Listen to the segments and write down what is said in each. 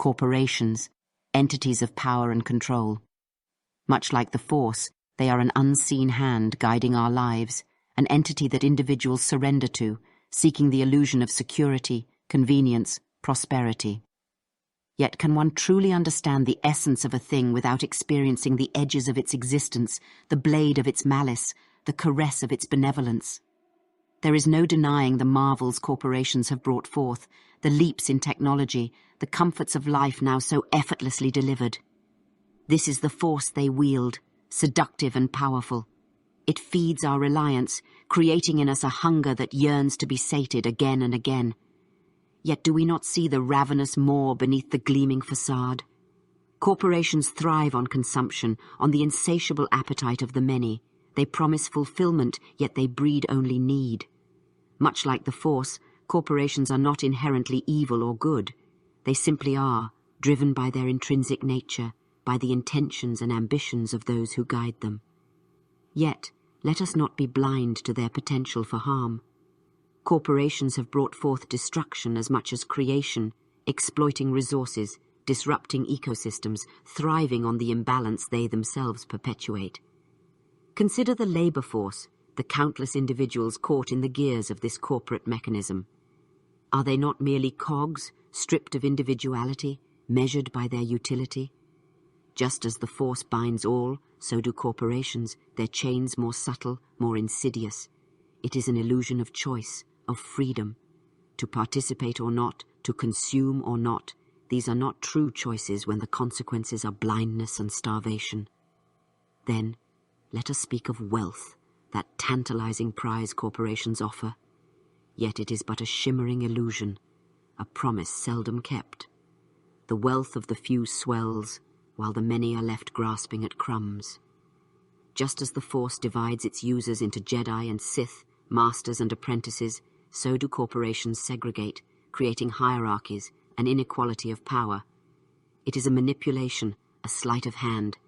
corporations, entities of power and control. Much like the Force, they are an unseen hand guiding our lives, an entity that individuals surrender to, seeking the illusion of security, convenience, prosperity. Yet can one truly understand the essence of a thing without experiencing the edges of its existence, the blade of its malice, the caress of its benevolence? There is no denying the marvels corporations have brought forth, the leaps in technology, the comforts of life now so effortlessly delivered. This is the force they wield, seductive and powerful. It feeds our reliance, creating in us a hunger that yearns to be sated again and again. Yet do we not see the ravenous maw beneath the gleaming facade? Corporations thrive on consumption, on the insatiable appetite of the many. They promise fulfillment, yet they breed only need. Much like the Force, corporations are not inherently evil or good. They simply are, driven by their intrinsic nature, by the intentions and ambitions of those who guide them. Yet, let us not be blind to their potential for harm. Corporations have brought forth destruction as much as creation, exploiting resources, disrupting ecosystems, thriving on the imbalance they themselves perpetuate. Consider the labor force, the countless individuals caught in the gears of this corporate mechanism. Are they not merely cogs, stripped of individuality, measured by their utility? Just as the Force binds all, so do corporations, their chains more subtle, more insidious. It is an illusion of choice, of freedom. To participate or not, to consume or not, these are not true choices when the consequences are blindness and starvation. Then, let us speak of wealth, that tantalizing prize corporations offer. Yet it is but a shimmering illusion, a promise seldom kept. The wealth of the few swells, while the many are left grasping at crumbs. Just as the Force divides its users into Jedi and Sith, masters and apprentices, so do corporations segregate, creating hierarchies, an inequality of power. It is a manipulation, a sleight of hand.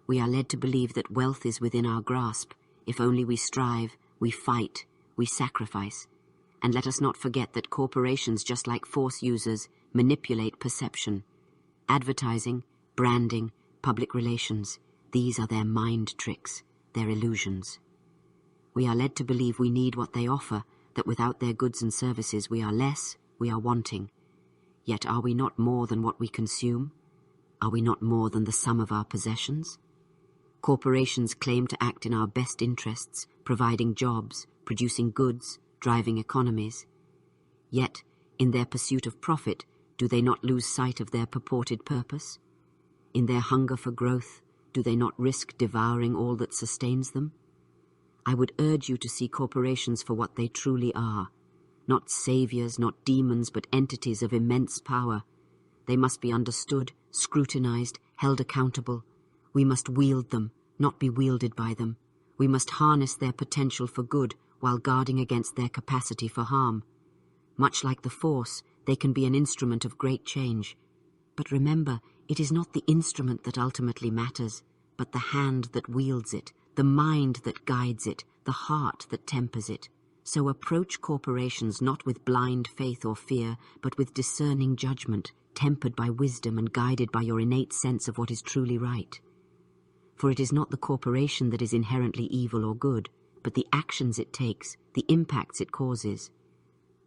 We are led to believe that wealth is within our grasp. If only we strive, we fight, we sacrifice. And let us not forget that corporations, just like Force users, manipulate perception. Advertising, branding, public relations, these are their mind tricks, their illusions. We are led to believe we need what they offer, that without their goods and services we are less, we are wanting. Yet are we not more than what we consume? Are we not more than the sum of our possessions? Corporations claim to act in our best interests, providing jobs, producing goods, driving economies. Yet, in their pursuit of profit, do they not lose sight of their purported purpose? In their hunger for growth, do they not risk devouring all that sustains them? I would urge you to see corporations for what they truly are. Not saviors, not demons, but entities of immense power. They must be understood, scrutinized, held accountable. We must wield them, not be wielded by them. We must harness their potential for good while guarding against their capacity for harm. Much like the Force, they can be an instrument of great change. But remember, it is not the instrument that ultimately matters, but the hand that wields it, the mind that guides it, the heart that tempers it. So approach corporations not with blind faith or fear, but with discerning judgment, tempered by wisdom and guided by your innate sense of what is truly right. For it is not the corporation that is inherently evil or good, but the actions it takes, the impacts it causes.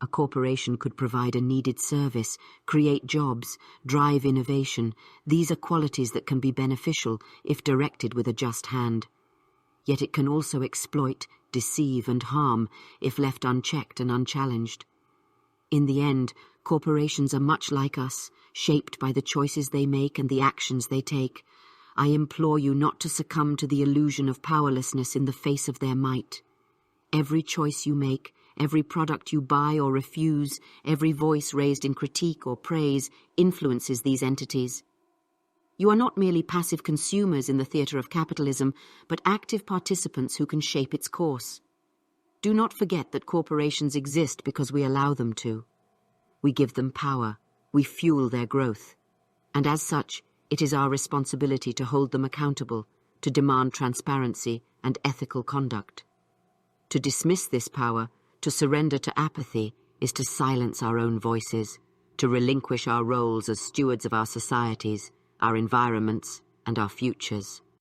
A corporation could provide a needed service, create jobs, drive innovation. These are qualities that can be beneficial if directed with a just hand. Yet it can also exploit, deceive and harm if left unchecked and unchallenged. In the end, corporations are much like us, shaped by the choices they make and the actions they take. I implore you not to succumb to the illusion of powerlessness in the face of their might. Every choice you make, every product you buy or refuse, every voice raised in critique or praise influences these entities. You are not merely passive consumers in the theatre of capitalism, but active participants who can shape its course. Do not forget that corporations exist because we allow them to. We give them power, we fuel their growth, and as such, it is our responsibility to hold them accountable, to demand transparency and ethical conduct. To dismiss this power, to surrender to apathy, is to silence our own voices. to relinquish our roles as stewards of our societies, our environments, and our futures.